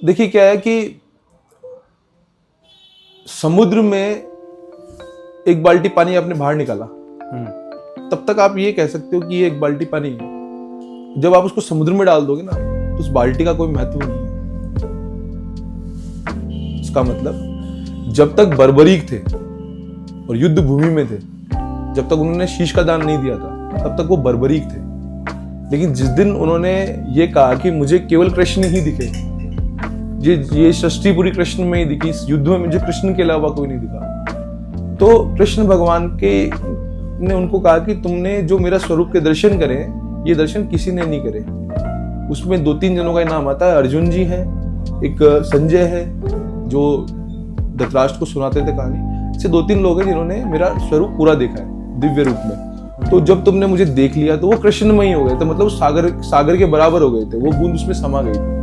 देखिए क्या है कि समुद्र में एक बाल्टी पानी आपने बाहर निकाला, तब तक आप ये कह सकते हो कि ये एक बाल्टी पानी है। जब आप उसको समुद्र में डाल दोगे ना, तो उस बाल्टी का कोई महत्व नहीं है। इसका मतलब जब तक बर्बरीक थे और युद्ध भूमि में थे, जब तक उन्होंने शीश का दान नहीं दिया था, तब तक वो बर्बरीक थे। लेकिन जिस दिन उन्होंने ये कहा कि मुझे केवल कृष्ण ही दिखे, ये सृष्टि पूरी कृष्ण में ही दिखी, इस युद्ध में मुझे कृष्ण के अलावा कोई नहीं दिखा, तो कृष्ण भगवान के ने उनको कहा कि तुमने जो मेरा स्वरूप के दर्शन करे, ये दर्शन किसी ने नहीं करे। उसमें 2-3 जनों का नाम आता है। अर्जुन जी हैं, एक संजय है जो धृतराष्ट्र को सुनाते थे कहानी। ऐसे 2-3 लोग हैं जिन्होंने मेरा स्वरूप पूरा देखा है दिव्य रूप में। तो जब तुमने मुझे देख लिया तो वो कृष्णमयी हो गए थे, मतलब सागर के बराबर हो गए थे, वो बूंद उसमें समा गई थी।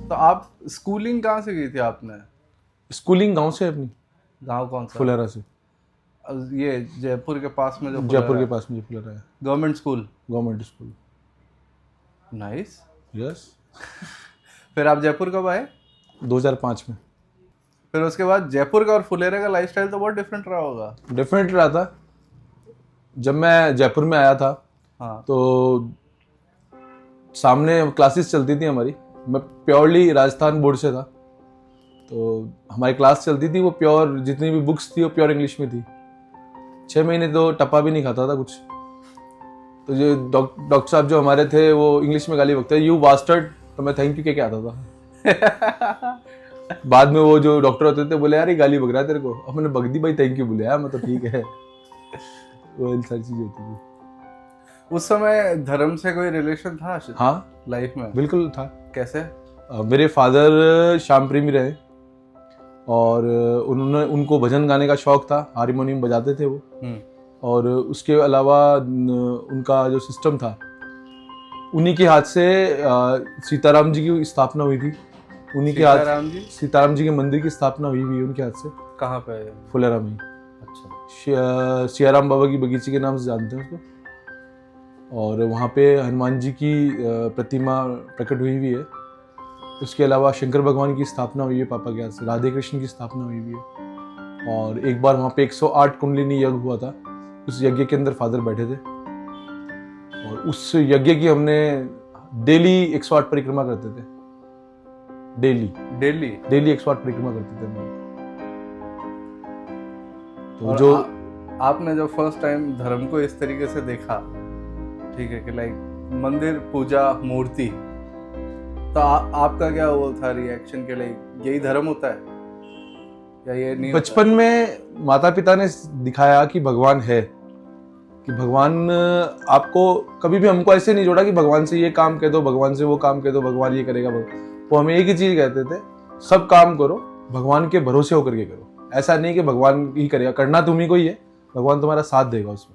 तो आप स्कूलिंग कहाँ से की थी आपने? स्कूलिंग गांव से, अपनी गांव कौन सा? फुलेरा से। ये जयपुर के पास में जो जयपुर के पास में जो फुलेरा है, government school. Government school. Nice. Yes. फिर आप जयपुर कब आए? 2005 में। फिर उसके बाद जयपुर का और फुलेरा का लाइफस्टाइल तो बहुत डिफरेंट रहा होगा। डिफरेंट रहा था। जब मैं जयपुर में आया था, हाँ। तो सामने क्लासेस चलती थी हमारी। मैं प्योरली राजस्थान बोर्ड से था, तो हमारी क्लास चलती थी, वो प्योर जितनी भी बुक्स थी वो प्योर इंग्लिश में थी। 6 महीने तो टप्पा भी नहीं खाता था कुछ। तो जो डॉक्टर साहब जो हमारे थे वो इंग्लिश में गाली बकते, यू बास्टर्ड, तो मैं थैंक यू कह के आता था। बाद में वो जो डॉक्टर होते थे बोले यार ये गाली बक रहा है तेरे को, अब मैंने बक दी भाई, थैंक यू बोले यार, मैं तो ठीक है। वो सारी चीज होती थी। उस समय धर्म से कोई रिलेशन था? हाँ, लाइफ में बिल्कुल था। कैसे? मेरे फादर श्याम प्रेमी रहे, और उनको भजन गाने का शौक था, हारमोनियम बजाते थे वो। और उसके अलावा उनका जो सिस्टम था, उन्हीं के हाथ से सीताराम जी की स्थापना हुई थी। उन्हीं के हाथ सीताराम जी के मंदिर की स्थापना हुई हुई उनके हाथ से। कहाँ पे? फुलेरा में। अच्छा। सियाराम बाबा की बगीचे के नाम से जानते हैं उसको। और वहाँ पे हनुमान जी की प्रतिमा प्रकट हुई हुई है। उसके अलावा शंकर भगवान की स्थापना हुई है पापा के हाथ से, राधे कृष्ण की स्थापना हुई हुई है। और एक बार वहाँ पे 108 कुंडलिनी यज्ञ हुआ था, उस यज्ञ के अंदर फादर बैठे थे, और उस यज्ञ की हमने डेली 108 परिक्रमा करते थे। डेली 108 परिक्रमा करते थे हम। तो जो आपने जब फर्स्ट टाइम धर्म को इस तरीके से देखा, ठीक है, कि लाइक मंदिर, पूजा, मूर्ति, तो आपका क्या वो था रिएक्शन के लिए? यही धर्म होता है या ये नहीं? बचपन में माता पिता ने दिखाया कि भगवान है, कि भगवान आपको कभी भी हमको ऐसे नहीं जोड़ा कि भगवान से ये काम कह दो, भगवान से वो काम कह दो, भगवान ये करेगा। वो हमें एक ही चीज कहते थे, सब काम करो भगवान के भरोसे होकर के करो। ऐसा नहीं कि भगवान ही करेगा, करना तुम्ही को ही है, भगवान तुम्हारा साथ देगा उसमें।